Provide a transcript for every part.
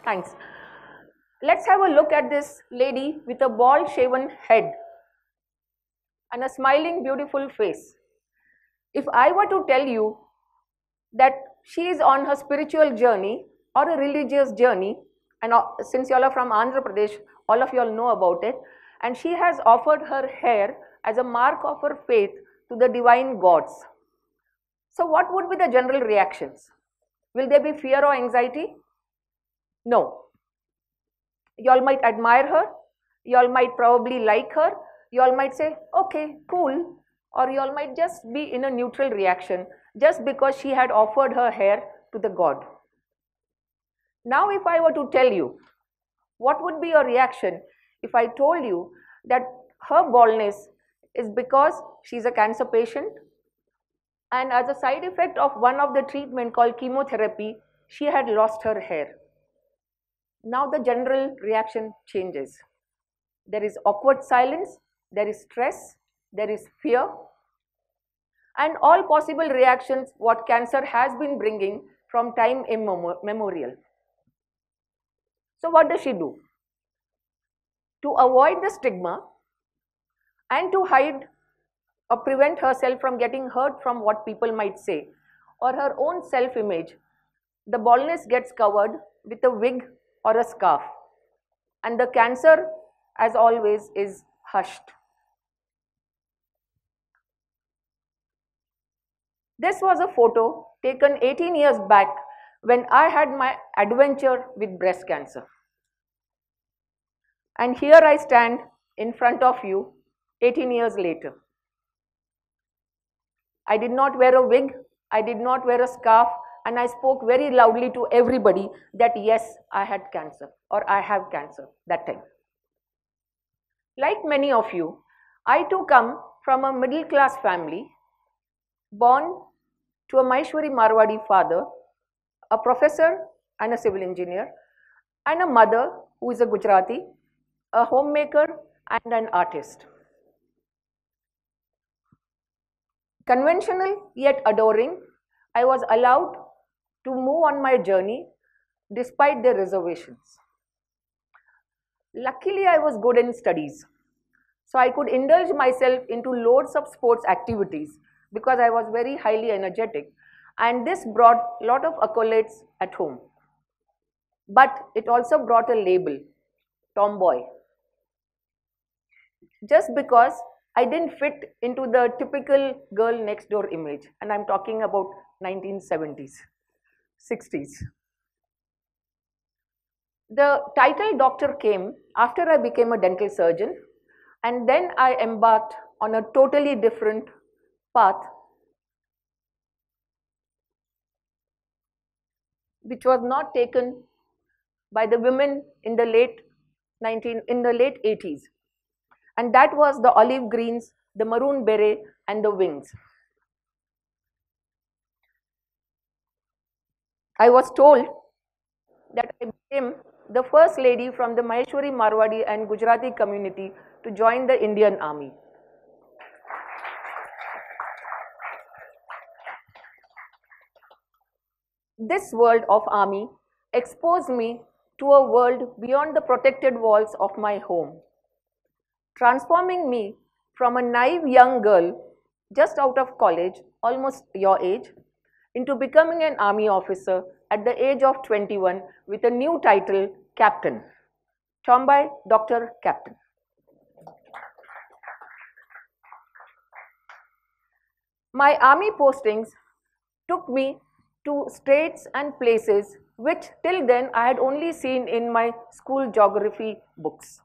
Thanks. Let's have a look at this lady with a bald shaven head and a smiling beautiful face. If I were to tell you that she is on her spiritual journey or a religious journey, and since you all are from Andhra Pradesh, all of you all know about it, and she has offered her hair as a mark of her faith to the divine gods. So what would be the general reactions? Will there be fear or anxiety? No. You all might admire her, you all might probably like her, you all might say, okay, cool, or you all might just be in a neutral reaction just because she had offered her hair to the god. Now if I were to tell you, what would be your reaction if I told you that her baldness is because she's a cancer patient, and as a side effect of one of the treatment called chemotherapy, she had lost her hair. Now the general reaction changes. There is awkward silence, there is stress, there is fear, and all possible reactions what cancer has been bringing from time immemorial. So what does she do? To avoid the stigma and to hide or prevent herself from getting hurt from what people might say or her own self-image, the baldness gets covered with a wig or a scarf, and the cancer, as always, is hushed. This was a photo taken 18 years back when I had my adventure with breast cancer. And here I stand in front of you 18 years later. I did not wear a wig, I did not wear a scarf, and I spoke very loudly to everybody that yes, I had cancer or I have cancer that time. Like many of you, I too come from a middle class family, born to a Maheshwari Marwadi father, a professor and a civil engineer, and a mother who is a Gujarati, a homemaker and an artist. Conventional yet adoring, I was allowed to move on my journey despite their reservations. Luckily, I was good in studies, so I could indulge myself into loads of sports activities because I was very highly energetic, and this brought a lot of accolades at home. But it also brought a label, tomboy, just because I didn't fit into the typical girl next door image, and I'm talking about 1970s, 60s. The title doctor came after I became a dental surgeon, and then I embarked on a totally different path, which was not taken by the women in the late 80s. And that was the olive greens, the maroon beret, and the wings. I was told that I became the first lady from the Maheshwari Marwadi and Gujarati community to join the Indian Army. This world of army exposed me to a world beyond the protected walls of my home, transforming me from a naive young girl just out of college, almost your age, into becoming an army officer at the age of 21 with a new title, Captain. Chombai, Dr. Captain. My army postings took me to states and places which till then I had only seen in my school geography books.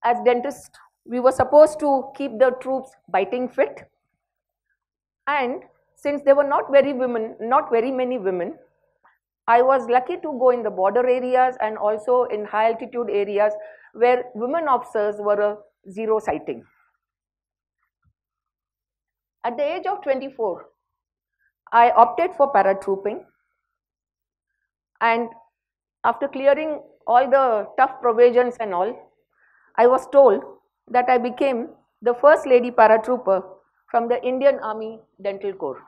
As dentists, we were supposed to keep the troops biting fit, and since there were not very many women, I was lucky to go in the border areas and also in high altitude areas where women officers were a zero sighting. At the age of 24, I opted for paratrooping, and after clearing all the tough provisions and all, I was told that I became the first lady paratrooper from the Indian Army Dental Corps,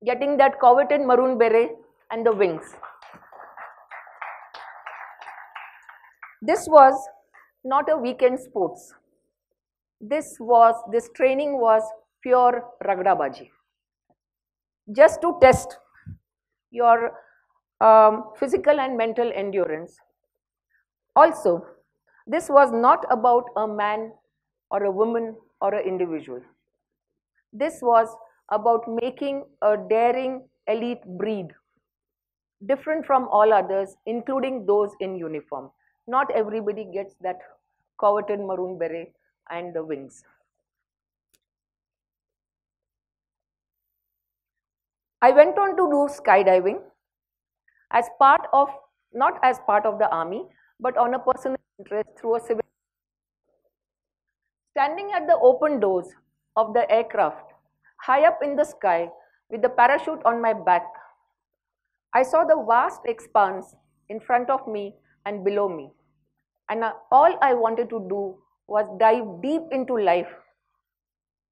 getting that coveted maroon beret and the wings. This was not a weekend sports. This training was pure ragdabaji. Just to test your physical and mental endurance. Also, this was not about a man or a woman or an individual. This was about making a daring elite breed, different from all others, including those in uniform. Not everybody gets that coveted maroon beret and the wings. I went on to do skydiving as part of, not as part of the army, but on a personal interest through a civil. Standing at the open doors of the aircraft, high up in the sky with the parachute on my back, I saw the vast expanse in front of me and below me. And all I wanted to do was dive deep into life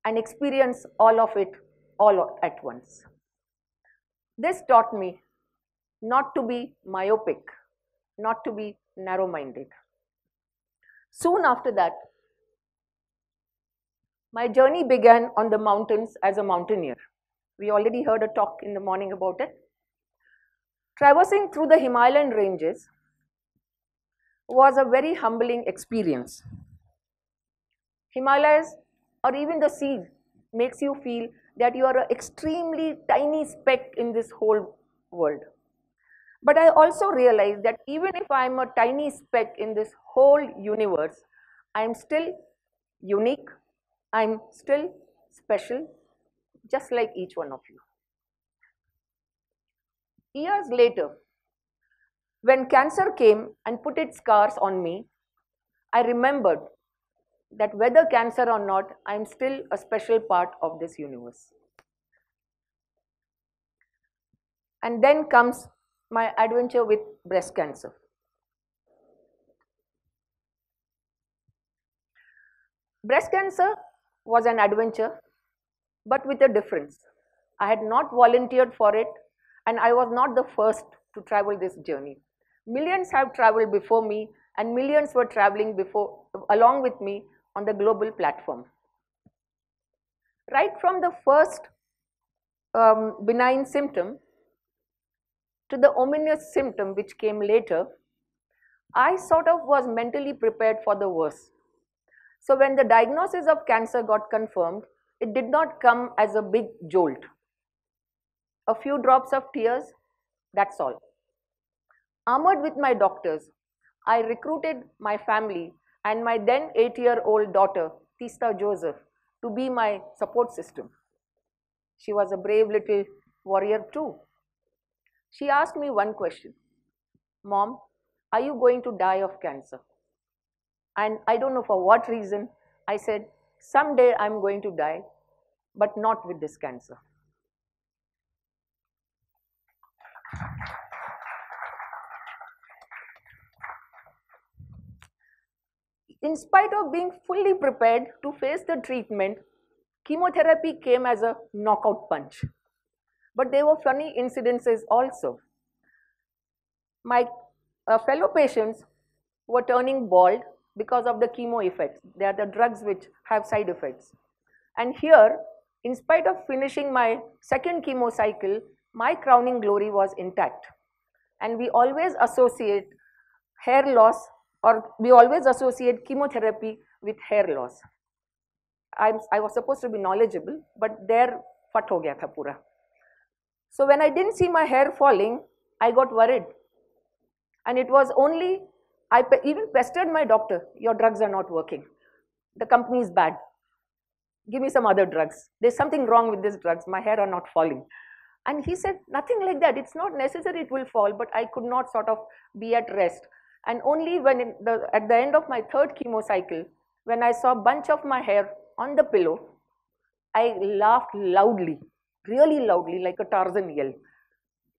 and experience all of it all at once. This taught me not to be myopic, not to be narrow-minded. Soon after that, my journey began on the mountains as a mountaineer. We already heard a talk in the morning about it. Traversing through the Himalayan ranges was a very humbling experience. Himalayas or even the sea makes you feel that you are an extremely tiny speck in this whole world. But I also realized that even if I am a tiny speck in this whole universe, I am still unique, I am still special, just like each one of you. Years later, when cancer came and put its scars on me, I remembered that whether cancer or not, I am still a special part of this universe. And then comes my adventure with breast cancer. Breast cancer was an adventure, but with a difference. I had not volunteered for it, and I was not the first to travel this journey. Millions have traveled before me, and millions were traveling along with me on the global platform. Right from the first benign symptom to the ominous symptom which came later, I sort of was mentally prepared for the worst. So when the diagnosis of cancer got confirmed, it did not come as a big jolt. A few drops of tears, that's all. Armored with my doctors, I recruited my family and my then 8-year-old daughter, Tista Joseph, to be my support system. She was a brave little warrior too. She asked me one question, "Mom, are you going to die of cancer?" And I don't know for what reason, I said, "Someday I'm going to die, but not with this cancer." In spite of being fully prepared to face the treatment, chemotherapy came as a knockout punch. But there were funny incidences also. My fellow patients were turning bald because of the chemo effects. They are the drugs which have side effects. And here, in spite of finishing my second chemo cycle, my crowning glory was intact. And we always associate hair loss, or we always associate chemotherapy with hair loss. I was supposed to be knowledgeable, but there fat ho gaya tha pura. So when I didn't see my hair falling, I got worried. And it was only, I even pestered my doctor, "Your drugs are not working. The company is bad. Give me some other drugs. There's something wrong with these drugs. My hair are not falling." And he said, "Nothing like that. It's not necessary it will fall," but I could not sort of be at rest. And only when at the end of my third chemo cycle, when I saw a bunch of my hair on the pillow, I laughed loudly, really loudly, like a Tarzan yell,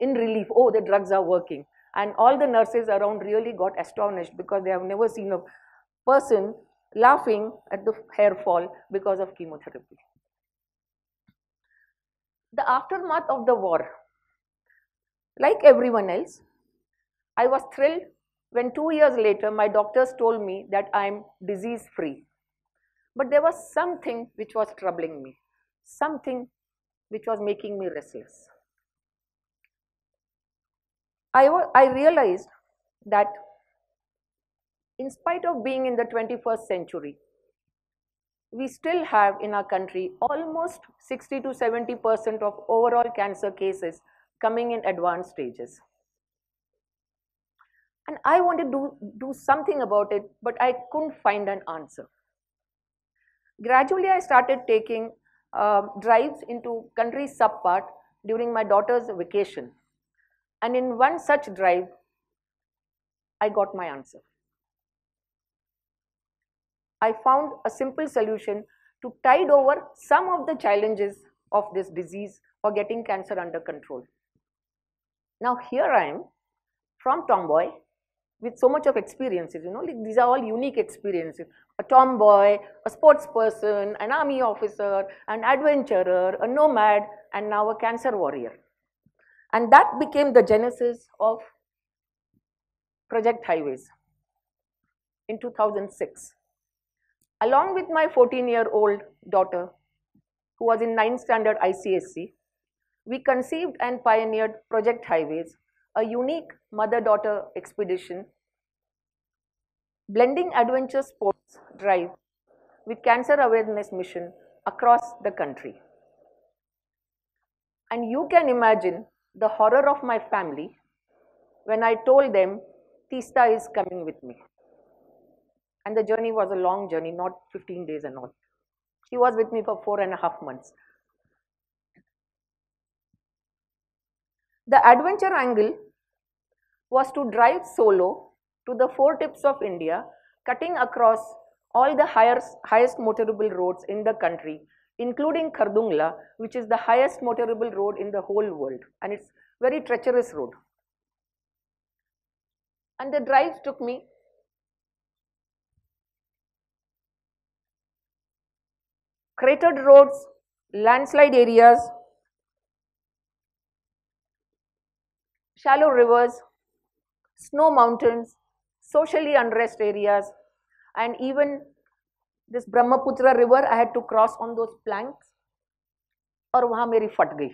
in relief. Oh, the drugs are working. And all the nurses around really got astonished because they have never seen a person laughing at the hair fall because of chemotherapy. The aftermath of the war. Like everyone else, I was thrilled when 2 years later my doctors told me that I am disease free. But there was something which was troubling me, something which was making me restless. I realized that in spite of being in the 21st century, we still have in our country almost 60 to 70% of overall cancer cases coming in advanced stages. And I wanted to do something about it, but I couldn't find an answer. Gradually, I started taking drives into country subpart during my daughter's vacation. And in one such drive, I got my answer. I found a simple solution to tide over some of the challenges of this disease or getting cancer under control. Now here I am from tomboy with so much of experiences, like these are all unique experiences. A tomboy, a sports person, an army officer, an adventurer, a nomad, and now a cancer warrior. And that became the genesis of Project Highways in 2006. Along with my 14-year-old daughter, who was in 9th standard ICSC, we conceived and pioneered Project Highways, a unique mother-daughter expedition blending adventure sports drive with cancer awareness mission across the country. And you can imagine the horror of my family when I told them Tista is coming with me. And the journey was a long journey, not 15 days and all. She was with me for 4.5 months. The adventure angle was to drive solo to the 4 tips of India, cutting across all the highest motorable roads in the country, including Khardungla, which is the highest motorable road in the whole world, and it's very treacherous road. And the drives took me cratered roads, landslide areas, shallow rivers, snow mountains, socially unrest areas, and even this Brahmaputra river I had to cross on those planks, और वहाँ मेरी फट गई.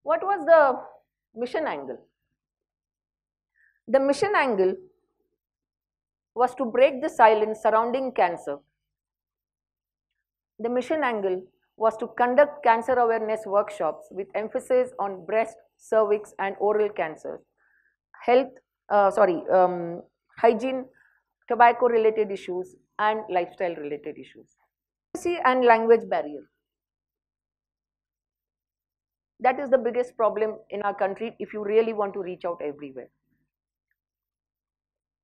What was the mission angle? The mission angle was to break the silence surrounding cancer. The mission angle was to conduct cancer awareness workshops with emphasis on breast, cervix, and oral cancers, hygiene, tobacco-related issues, and lifestyle-related issues. Literacy and language barrier. That is the biggest problem in our country if you really want to reach out everywhere.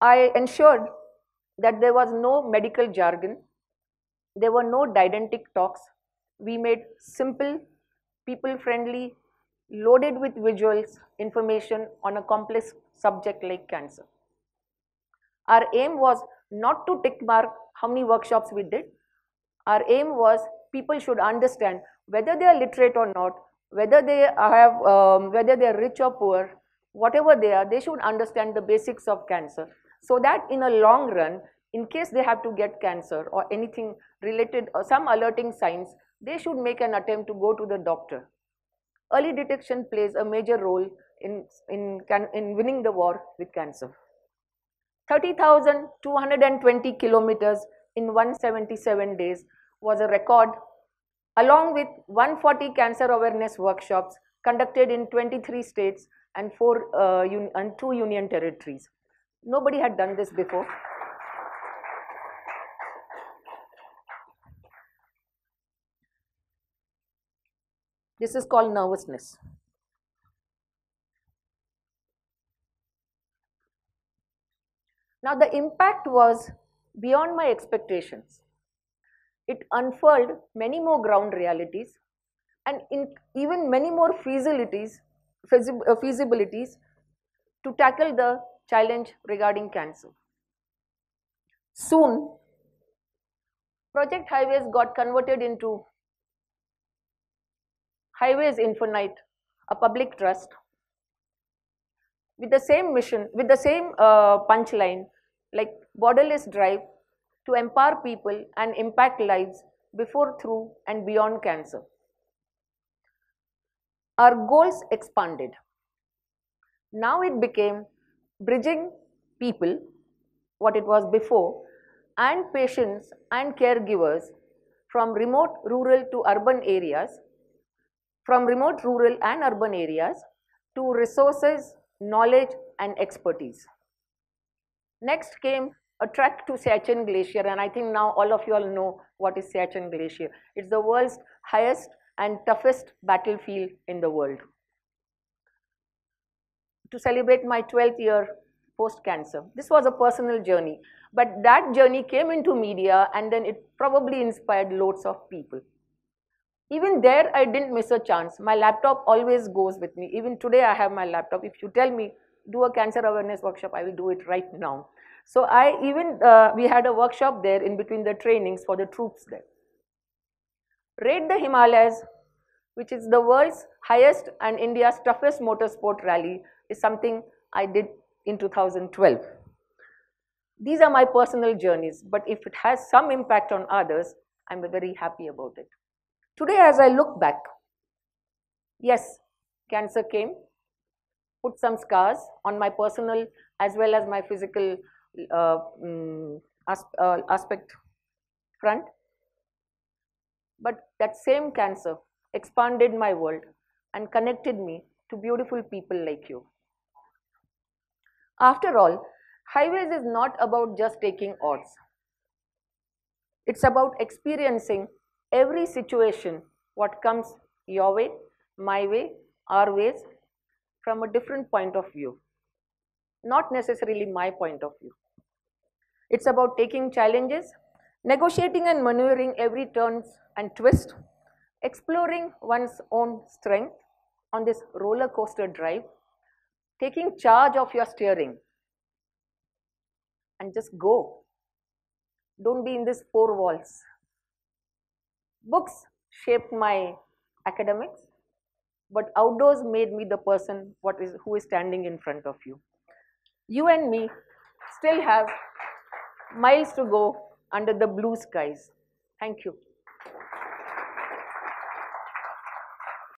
I ensured that there was no medical jargon, there were no didactic talks. We made simple, people-friendly, loaded with visuals information on a complex subject like cancer. Our aim was not to tick mark how many workshops we did. Our aim was people should understand whether they are literate or not, whether they are rich or poor, whatever they are, they should understand the basics of cancer, so that in a long run, in case they have to get cancer or anything related or some alerting signs, they should make an attempt to go to the doctor. Early detection plays a major role in winning the war with cancer. 30,220 kilometers in 177 days was a record, along with 140 cancer awareness workshops conducted in 23 states and 2 union territories. Nobody had done this before. This is called nervousness. Now the impact was beyond my expectations. It unfurled many more ground realities and even many more feasibilities to tackle the challenge regarding cancer. Soon, Project Highways got converted into Highways Infinite a public trust, with the same mission, with the same punchline, like borderless drive to empower people and impact lives before, through, and beyond cancer. Our goals expanded. Now it became bridging people, what it was before, and patients and caregivers from remote rural to urban areas, from remote rural and urban areas to resources, knowledge, and expertise. Next came a trek to Siachen Glacier, and I think now all of you all know what is Siachen Glacier. It's the world's highest and toughest battlefield in the world. To celebrate my 12th year post-cancer. This was a personal journey, but that journey came into media and then it probably inspired loads of people. Even there, I didn't miss a chance. My laptop always goes with me. Even today, I have my laptop. If you tell me, do a cancer awareness workshop, I will do it right now. So we had a workshop there in between the trainings for the troops there. Raid the Himalayas, which is the world's highest and India's toughest motorsport rally, is something I did in 2012. These are my personal journeys, but if it has some impact on others, I'm very happy about it. Today, as I look back, yes, cancer came, put some scars on my personal as well as my physical aspect front. But that same cancer expanded my world and connected me to beautiful people like you. After all, highways is not about just taking odds. It's about experiencing every situation, what comes your way, my way, our ways, from a different point of view. Not necessarily my point of view. It's about taking challenges, negotiating and maneuvering every turn and twist, exploring one's own strength on this roller coaster drive, taking charge of your steering, and just go. Don't be in these four walls. Books shaped my academics, but outdoors made me the person who is standing in front of you. You and me still have miles to go under the blue skies. Thank you.